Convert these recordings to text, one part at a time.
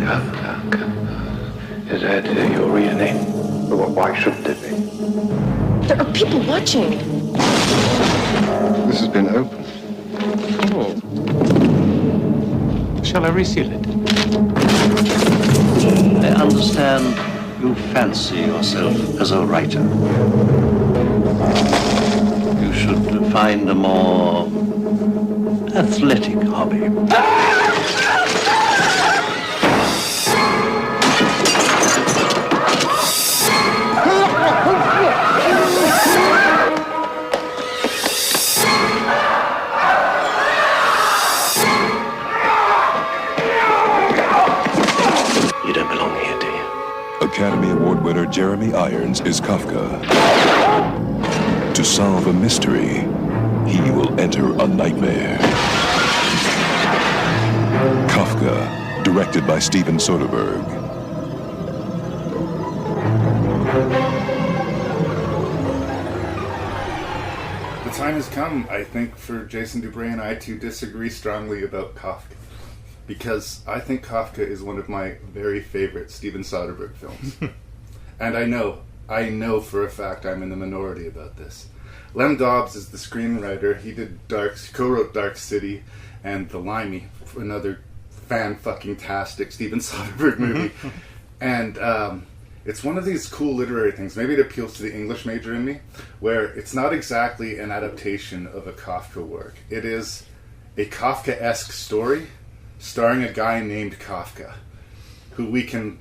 Kafka. Is that your real name? Well, why shouldn't it be? There are people watching. This has been opened. Oh. Shall I reseal it? I understand you fancy yourself as a writer. You should find a more athletic hobby. You don't belong here, do you? Academy Award winner Jeremy Irons is Kafka. To solve a mystery, he will enter a nightmare. Kafka, directed by Steven Soderbergh. The time has come, I think, for Jason Dubray and I to disagree strongly about Kafka. Because I think Kafka is one of my very favorite Steven Soderbergh films. And I know for a fact I'm in the minority about this. Lem Dobbs is the screenwriter. He co-wrote Dark City and The Limey, another fan-fucking-tastic Steven Soderbergh movie. And it's one of these cool literary things. Maybe it appeals to the English major in me, where it's not exactly an adaptation of a Kafka work. It is a Kafka-esque story starring a guy named Kafka, who we can,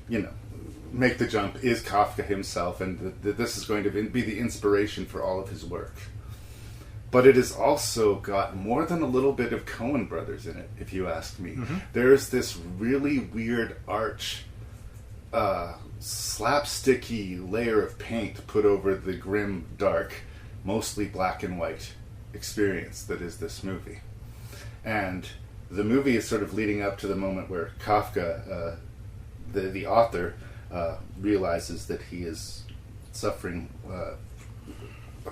make the jump, is Kafka himself, and this is going to be the inspiration for all of his work. But it has also got more than a little bit of Coen Brothers in it, if you ask me. Mm-hmm. There's this really weird arch, slapsticky layer of paint put over the grim, dark, mostly black and white experience that is this movie. And the movie is sort of leading up to the moment where Kafka, the author, realizes that he is suffering,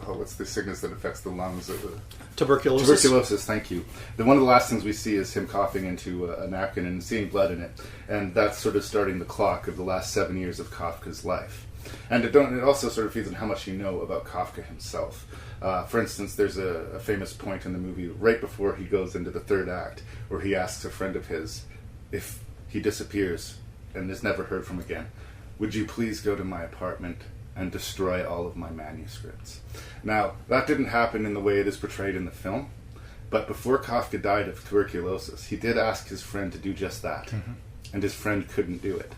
what's the sickness that affects the lungs? Tuberculosis. Tuberculosis, thank you. One of the last things we see is him coughing into a napkin and seeing blood in it. And that's sort of starting the clock of the last 7 years of Kafka's life. And it also sort of feeds on how much you know about Kafka himself. For instance, there's a famous point in the movie right before he goes into the third act where he asks a friend of his if he disappears and is never heard from again, would you please go to my apartment and destroy all of my manuscripts? Now, that didn't happen in the way it is portrayed in the film, but before Kafka died of tuberculosis, he did ask his friend to do just that, and his friend couldn't do it.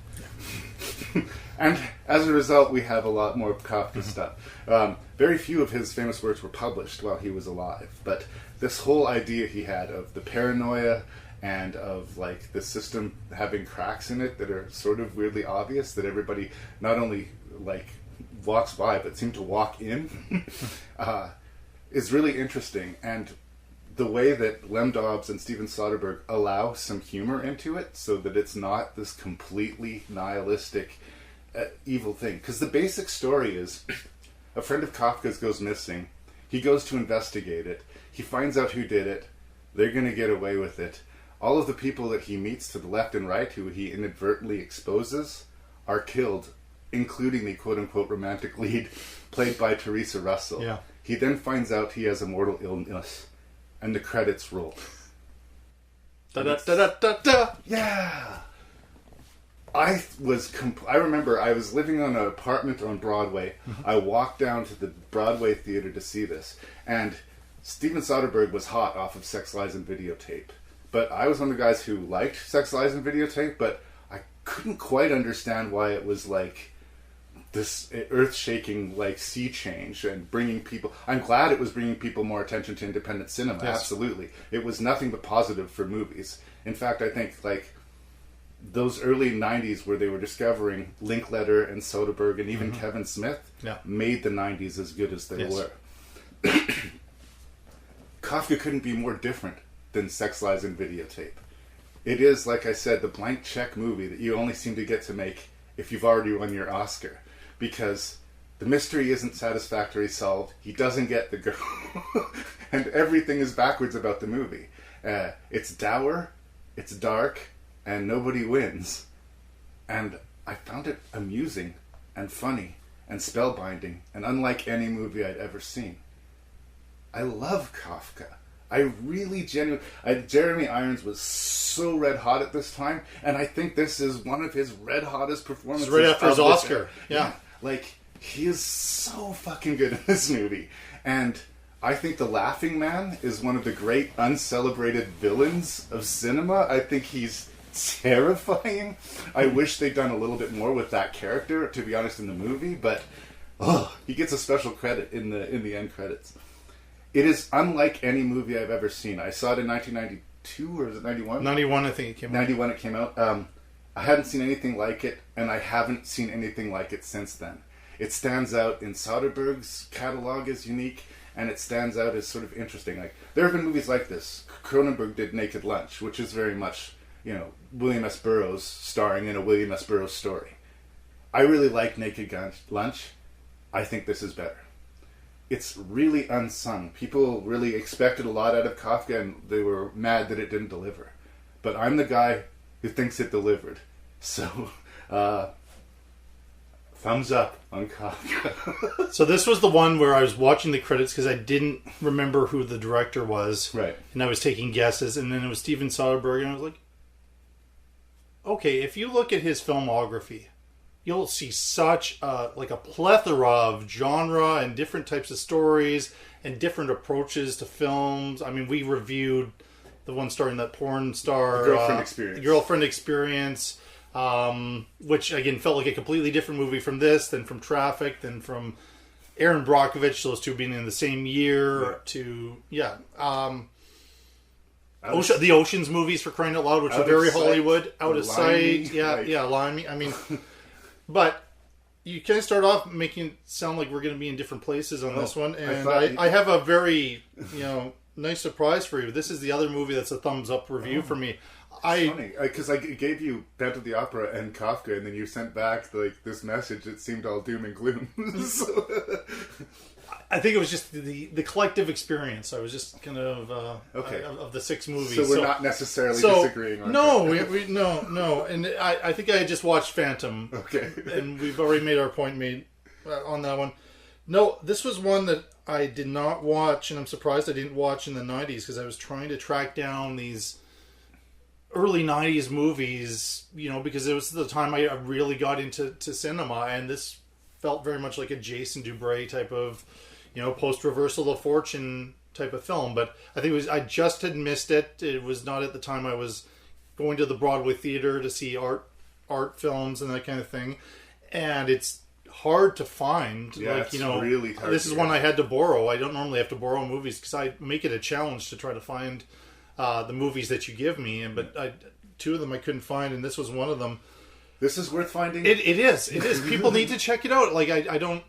And as a result, we have a lot more Kafka stuff. Very few of his famous works were published while he was alive, but this whole idea he had of the paranoia and of like the system having cracks in it that are sort of weirdly obvious, that everybody not only like walks by but seem to walk in, is really interesting. And the way that Lem Dobbs and Steven Soderbergh allow some humor into it so that it's not this completely nihilistic evil thing. Because the basic story is a friend of Kafka's goes missing. He goes to investigate it. He finds out who did it. They're going to get away with it. All of the people that he meets to the left and right who he inadvertently exposes are killed, including the quote-unquote romantic lead played by Teresa Russell. Yeah. He then finds out he has a mortal illness. And the credits roll. Da-da-da-da-da-da! Yeah! I remember I was living on an apartment on Broadway. Mm-hmm. I walked down to the Broadway theater to see this. And Steven Soderbergh was hot off of Sex, Lies, and Videotape. But I was one of the guys who liked Sex, Lies, and Videotape, but I couldn't quite understand why it was like this earth-shaking like sea change and bringing people... I'm glad it was bringing people more attention to independent cinema, yes. Absolutely. It was nothing but positive for movies. In fact, I think like those early 90s where they were discovering Linkletter and Soderbergh and even Kevin Smith made the 90s as good as they were. Kafka couldn't be more different than Sex, Lies, and Videotape. It is, like I said, the blank check movie that you only seem to get to make if you've already won your Oscar. Because the mystery isn't satisfactorily solved, he doesn't get the girl, and everything is backwards about the movie. It's dour, it's dark, and nobody wins. And I found it amusing and funny and spellbinding and unlike any movie I'd ever seen. I love Kafka. I really Jeremy Irons was so red hot at this time, and I think this is one of his red hottest performances. Right after his of this Oscar. era. Yeah. Like, he is so fucking good in this movie. And I think the Laughing Man is one of the great uncelebrated villains of cinema. I think he's terrifying. I wish they'd done a little bit more with that character, to be honest, in the movie, but he gets a special credit in the end credits. It is unlike any movie I've ever seen. I saw it in 1992, or is it 91? 91, I think it came out. 91 it came out. I hadn't seen anything like it, and I haven't seen anything like it since then. It stands out in Soderbergh's catalog as unique, and it stands out as sort of interesting. Like, there have been movies like this. Cronenberg did Naked Lunch, which is very much, William S. Burroughs starring in a William S. Burroughs story. I really like Naked Lunch. I think this is better. It's really unsung. People really expected a lot out of Kafka, and they were mad that it didn't deliver. But I'm the guy who thinks it delivered. So, thumbs up on Kafka. So this was the one where I was watching the credits because I didn't remember who the director was. Right. And I was taking guesses, and then it was Steven Soderbergh, and I was like, okay, if you look at his filmography, you'll see such a plethora of genre and different types of stories and different approaches to films. I mean, we reviewed the one starring that porn star, The Girlfriend Experience, which again felt like a completely different movie from this, than from Traffic, than from Aaron Brockovich. Those two being in the same year. The Ocean's movies, for crying out loud, which are very Hollywood, Out of Sight. Limey. I mean, but you kind of start off making it sound like we're going to be in different places on this one, and I have a very nice surprise for you. This is the other movie that's a thumbs up review for me. It's funny because I gave you Phantom of the Opera and Kafka, and then you sent back this message that seemed all doom and gloom. I think it was just the collective experience. I was just kind of of the six movies. So we're not necessarily disagreeing on that. No. And I think I had just watched Phantom. Okay. And we've already made our point on that one. No, this was one that I did not watch, and I'm surprised I didn't watch in the 90s because I was trying to track down these early 90s movies, because it was the time I really got into cinema, and this felt very much like a Jason Dubray type of, post-reversal of fortune type of film. But I think I just had missed it. It was not at the time I was going to the Broadway theater to see art films and that kind of thing. And it's hard to find. Yeah, it's really hard. This is one I had to borrow. I don't normally have to borrow movies because I make it a challenge to try to find the movies that you give me. But two of them I couldn't find, and this was one of them. This is worth finding. It is. People need to check it out. Like I don't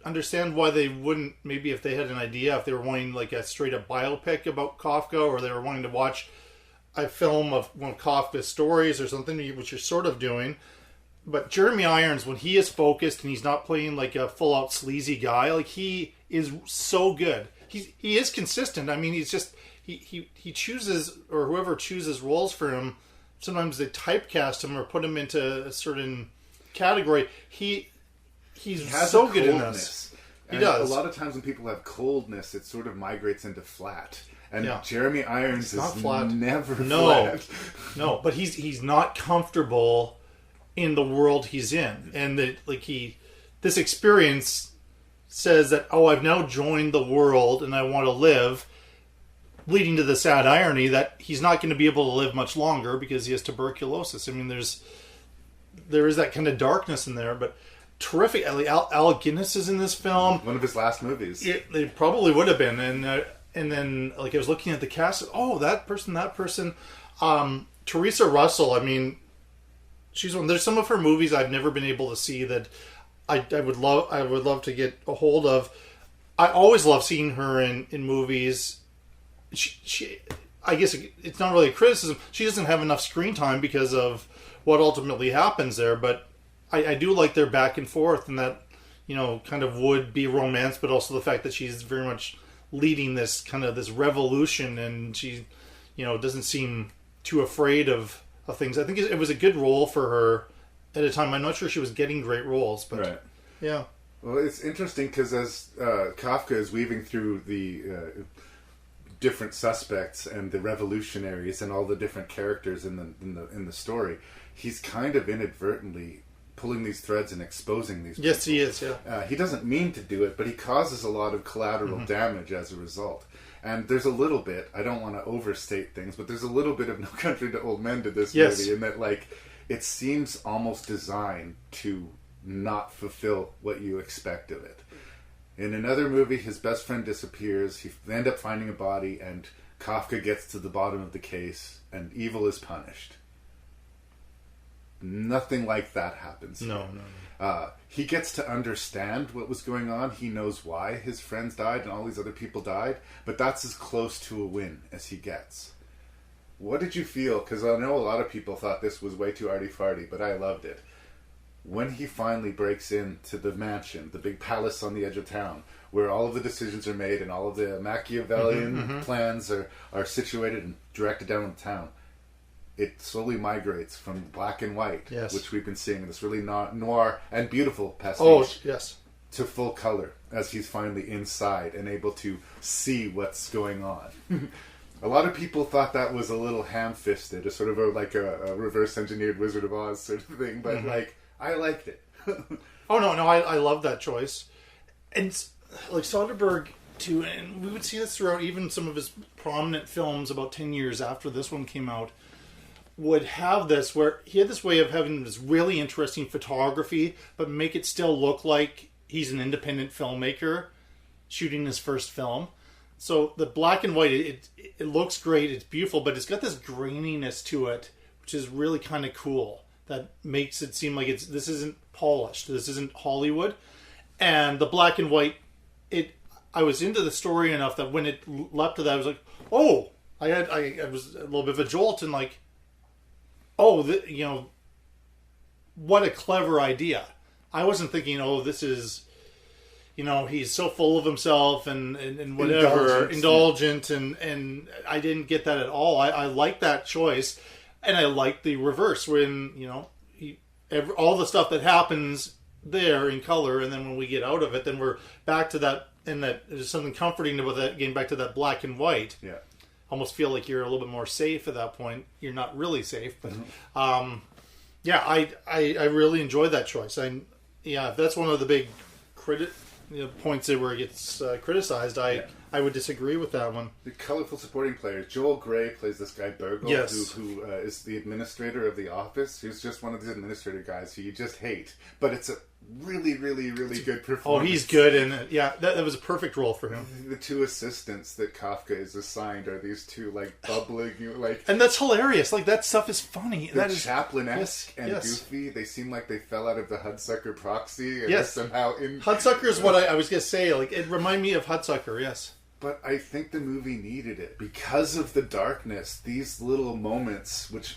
understand why they wouldn't. Maybe if they had an idea, if they were wanting like a straight up biopic about Kafka, or they were wanting to watch a film of one of Kafka's stories or something, which you're sort of doing. But Jeremy Irons, when he is focused and he's not playing like a full out sleazy guy, like he is so good. He is consistent. I mean, he's just he chooses, or whoever chooses roles for him. Sometimes they typecast him or put him into a certain category. He's so good in this. He does. A lot of times when people have coldness, it sort of migrates into flat. And Jeremy Irons is flat. Never flat. No, but he's not comfortable in the world he's in, and this experience says that I've now joined the world and I want to live. Leading to the sad irony that he's not going to be able to live much longer because he has tuberculosis. I mean, there is that kind of darkness in there, but terrific. Alec Guinness is in this film. One of his last movies. It probably would have been. And then I was looking at the cast. Oh, that person. Teresa Russell. I mean, she's one. There's some of her movies I've never been able to see that I would love to get a hold of. I always love seeing her in movies. She I guess it's not really a criticism. She doesn't have enough screen time because of what ultimately happens there. But I do like their back and forth, and that kind of would be romance, but also the fact that she's very much leading this revolution, and she doesn't seem too afraid of things. I think it was a good role for her at a time. I'm not sure she was getting great roles, but Right. yeah. Well, it's interesting because as Kafka is weaving through the different suspects and the revolutionaries and all the different characters in the story, he's kind of inadvertently pulling these threads and exposing these. Yes, people. he is. Yeah. He doesn't mean to do it, but he causes a lot of collateral damage as a result. And there's a little bit, I don't want to overstate things, but there's a little bit of No Country to Old Men to this Yes. movie, in that, like, it seems almost designed to not fulfill what you expect of it. In another movie, his best friend disappears, they end up finding a body, and Kafka gets to the bottom of the case, and evil is punished. Nothing like that happens. No. He gets to understand what was going on. He knows why his friends died and all these other people died, but that's as close to a win as he gets. What did you feel? Because I know a lot of people thought this was way too arty-farty, but I loved it. When he finally breaks into the mansion, the big palace on the edge of town, where all of the decisions are made and all of the Machiavellian plans are situated and directed down in the town, it slowly migrates from black and white, Yes. which we've been seeing in this really noir and beautiful pastiche, Oh, yes. to full color as he's finally inside and able to see what's going on. A lot of people thought that was a little ham-fisted, a sort of a reverse-engineered Wizard of Oz sort of thing, but I liked it. Oh, no, I love that choice. And, like, Soderbergh, too, and we would see this throughout even some of his prominent films about 10 years after this one came out, would have this, where he had this way of having this really interesting photography, but make it still look like he's an independent filmmaker shooting his first film. So the black and white, it looks great, it's beautiful, but it's got this graininess to it, which is really kind of cool. That makes it seem like this isn't polished, this isn't Hollywood. And the black and white, I was into the story enough that when it leapt to that, I was like, oh, I was a little bit of a jolt, and like, oh, what a clever idea. I wasn't thinking, oh, this is, he's so full of himself and whatever, indulgent, and I didn't get that at all. I like that choice, and I like the reverse when, all the stuff that happens there in color, and then when we get out of it, then we're back to that, and that there's something comforting about that, getting back to that black and white. Yeah. Almost feel like you're a little bit more safe at that point. You're not really safe, but yeah, I really enjoyed that choice. If that's one of the big points that where it gets criticized, I would disagree with that one. The colorful supporting players. Joel Grey plays this guy Burgle, Yes. who is the administrator of the office. He's just one of the administrator guys who you just hate, but it's a really, really, really good performance. Oh, he's good, and that was a perfect role for him. The two assistants that Kafka is assigned are these two bubbling, and that's hilarious. Like, that stuff is funny. They're That is Chaplin-esque and yes. goofy. They seem like they fell out of the Hudsucker Proxy and Yes. somehow in. Hudsucker is what I was gonna say. Like, it reminded me of Hudsucker. Yes. But I think the movie needed it because of the darkness. These little moments, which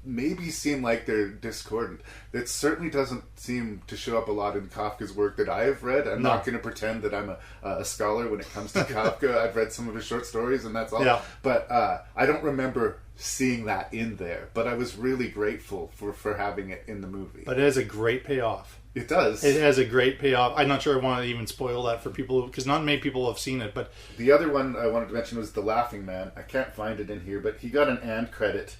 maybe seem like they're discordant, that certainly doesn't seem to show up a lot in Kafka's work that I have read. I'm not going to pretend that I'm a scholar when it comes to Kafka. I've read some of his short stories, and that's all. Yeah. But I don't remember seeing that in there. But I was really grateful for having it in the movie. But it has a great payoff. It does. It has a great payoff. I'm not sure I want to even spoil that for people, because not many people have seen it. But the other one I wanted to mention was The Laughing Man. I can't find it in here, but he got an and credit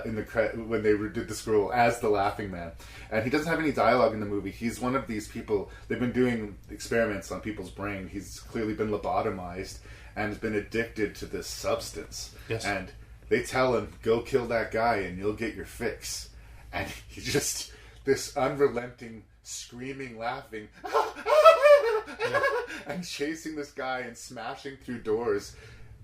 in the when they did the scroll as the Laughing Man, and he doesn't have any dialogue in the movie. He's one of these people. They've been doing experiments on people's brain. He's clearly been lobotomized and has been addicted to this substance. Yes. And they tell him, "Go kill that guy, and you'll get your fix." And he just this unrelenting screaming, laughing, and chasing this guy and smashing through doors.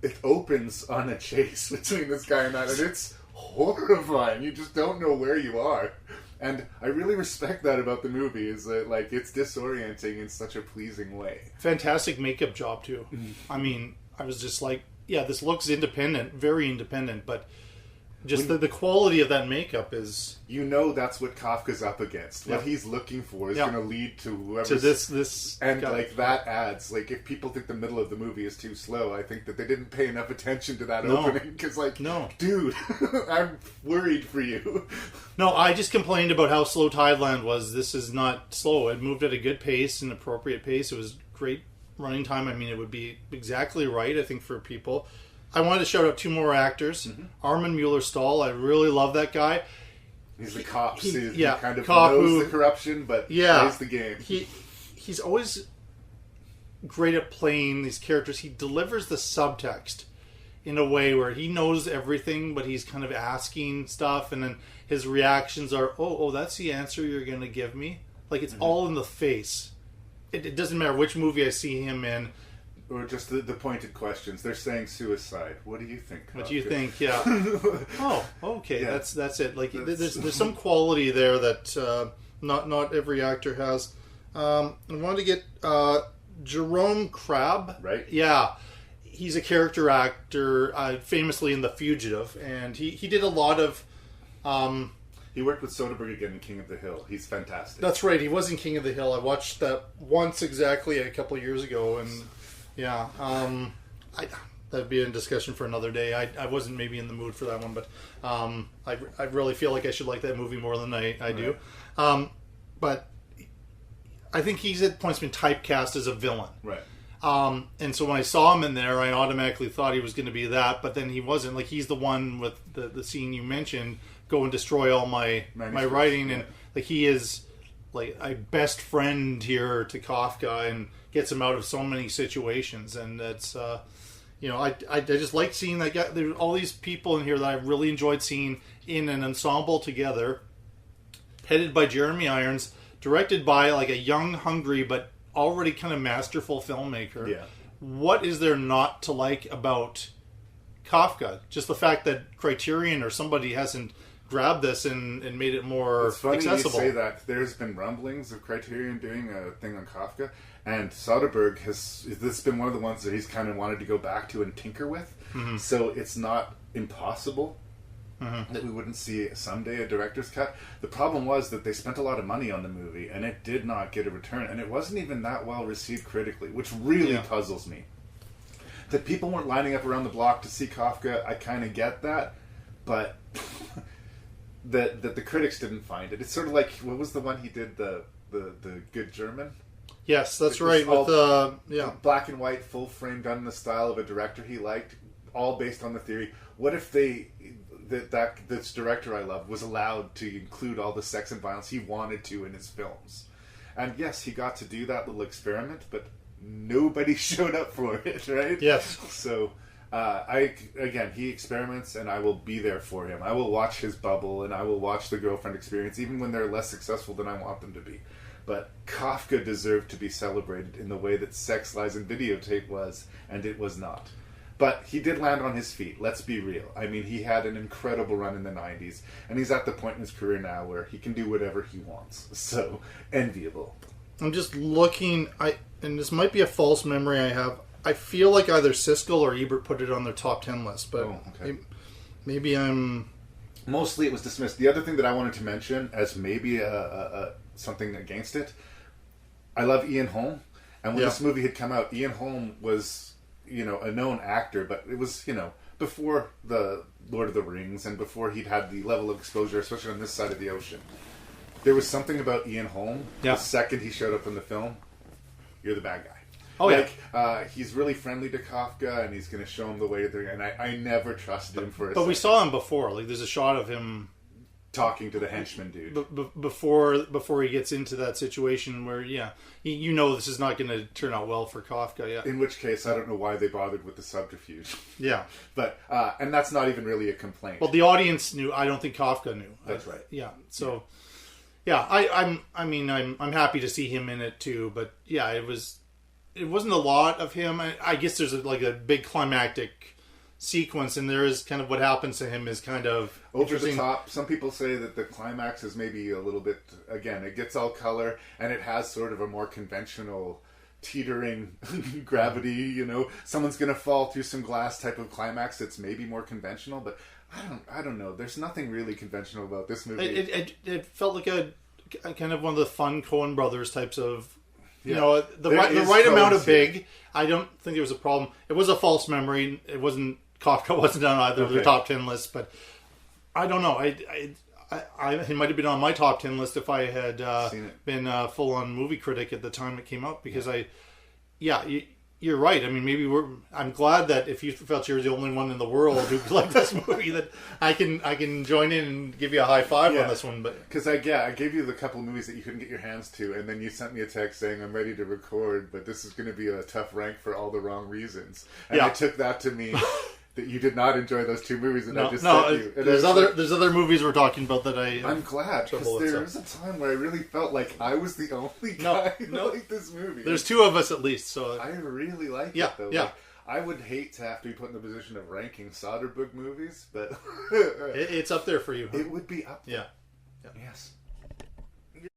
It opens on a chase between this guy and that, and it's horrifying. You just don't know where you are. And I really respect that about the movie, is that it's disorienting in such a pleasing way. fantastic makeup job too. I mean, I was just like, yeah, this looks independent, very independent, but Just the quality of that makeup is... You know that's what Kafka's up against. What he's looking for is going to lead to whoever... To this and guy. like that adds... Like if people think the middle of the movie is too slow, I think that they didn't pay enough attention to that opening. Because dude, I'm worried for you. No, I just complained about how slow Tideland was. This is not slow. It moved at a good pace, an appropriate pace. It was great running time. I mean, it would be exactly right, I think, for people. I wanted to shout out 2 more actors. Armin Mueller-Stahl, I really love that guy. He's the cop. He kind of cop knows the corruption, but plays the game. He's always great at playing these characters. He delivers the subtext in a way where he knows everything, but he's kind of asking stuff, and then his reactions are, oh, that's the answer you're going to give me? Like, it's all in the face. It doesn't matter which movie I see him in. Or just the pointed questions. They're saying suicide. What do you think? What do you think? Yeah. Oh, okay. Yeah. That's it. Like there's some quality there that not every actor has. I wanted to get Jerome Crabb. Right. Yeah. He's a character actor, famously in The Fugitive, and he did a lot of. He worked with Soderbergh again in King of the Hill. He's fantastic. That's right. He was in King of the Hill. I watched that once exactly a couple of years ago, and. Yeah, that'd be a discussion for another day. I wasn't maybe in the mood for that one, but I really feel like I should like that movie more than I do. But I think he's at points been typecast as a villain. Right. And so when I saw him in there, I automatically thought he was going to be that, but then he wasn't. Like, he's the one with the scene you mentioned, go and destroy all my writing, and like he is like a best friend here to Kafka and gets him out of so many situations. And that's I just like seeing that guy. There's all these people in here that I really enjoyed seeing in an ensemble together, headed by Jeremy Irons, directed by like a young, hungry but already kind of masterful filmmaker. Yeah. What is there not to like about Kafka? Just the fact that Criterion or somebody hasn't grabbed this and made it more it's funny accessible. You say that. There's been rumblings of Criterion doing a thing on Kafka, and Soderbergh this has been one of the ones that he's kind of wanted to go back to and tinker with. Mm-hmm. So it's not impossible that we wouldn't see someday a director's cut. The problem was that they spent a lot of money on the movie, and it did not get a return, and it wasn't even that well received critically, which really puzzles me. That people weren't lining up around the block to see Kafka, I kind of get that, but that the critics didn't find it. It's sort of like, what was the one he did, the Good German? Yes, that's right. With black and white, full frame, done in the style of a director he liked, all based on the theory. What if this director I love was allowed to include all the sex and violence he wanted to in his films? And yes, he got to do that little experiment, but nobody showed up for it, right? Yes. So he experiments, and I will be there for him. I will watch his bubble, and I will watch the girlfriend experience, even when they're less successful than I want them to be. But Kafka deserved to be celebrated in the way that Sex, Lies, and Videotape was, and it was not. But he did land on his feet, let's be real. I mean, he had an incredible run in the 90s, and he's at the point in his career now where he can do whatever he wants. So, enviable. I'm just looking, and this might be a false memory I have. I feel like either Siskel or Ebert put it on their top 10 list, but maybe I'm... Mostly it was dismissed. The other thing that I wanted to mention as maybe something against it, I love Ian Holm, and when this movie had come out, Ian Holm was, a known actor, but it was, before the Lord of the Rings and before he'd had the level of exposure, especially on this side of the ocean. There was something about Ian Holm, the second he showed up in the film, you're the bad guy. Oh, he's really friendly to Kafka, and he's going to show him the way there. And I never trusted him for a But second. we saw him before. Like, there's a shot of him talking to the henchman dude before he gets into that situation where, this is not going to turn out well for Kafka. Yeah. In which case, I don't know why they bothered with the subterfuge. Yeah. But and that's not even really a complaint. Well, the audience knew. I don't think Kafka knew. That's right. Yeah. So, I'm happy to see him in it too. But it wasn't a lot of him. I guess there's a big climactic sequence, and there is kind of what happens to him is kind of over the top. Some people say that the climax is maybe a little bit, again, it gets all color, and it has sort of a more conventional teetering gravity, someone's going to fall through some glass type of climax that's maybe more conventional, but I don't know. There's nothing really conventional about this movie. It felt like a kind of one of the fun Coen Brothers types of, you Yeah. know, the There right is amount of Coens here. big. I don't think there was a problem. It was a false memory. It wasn't Kafka wasn't on either of the Okay. top 10 lists, but I don't know. It might have been on my top 10 list if I had Seen it. been a full on movie critic at the time it came out, because you're right. I mean, I'm glad that if you felt you're the only one in the world who liked this movie, that I can join in and give you a high five on this one. But Because I gave you the couple of movies that you couldn't get your hands to, and then you sent me a text saying I'm ready to record, but this is going to be a tough rank for all the wrong reasons. And I took that to mean that you did not enjoy those two movies, and I just sent you. And there's other movies we're talking about that I'm glad, because trouble with there was a time where I really felt like I was the only guy who liked this movie. There's two of us at least, so I really like Yeah, it, though. yeah. Like, I would hate to have to be put in the position of ranking Soderbergh movies, but it's up there for you. Huh? it would be up there. Yeah. Yes.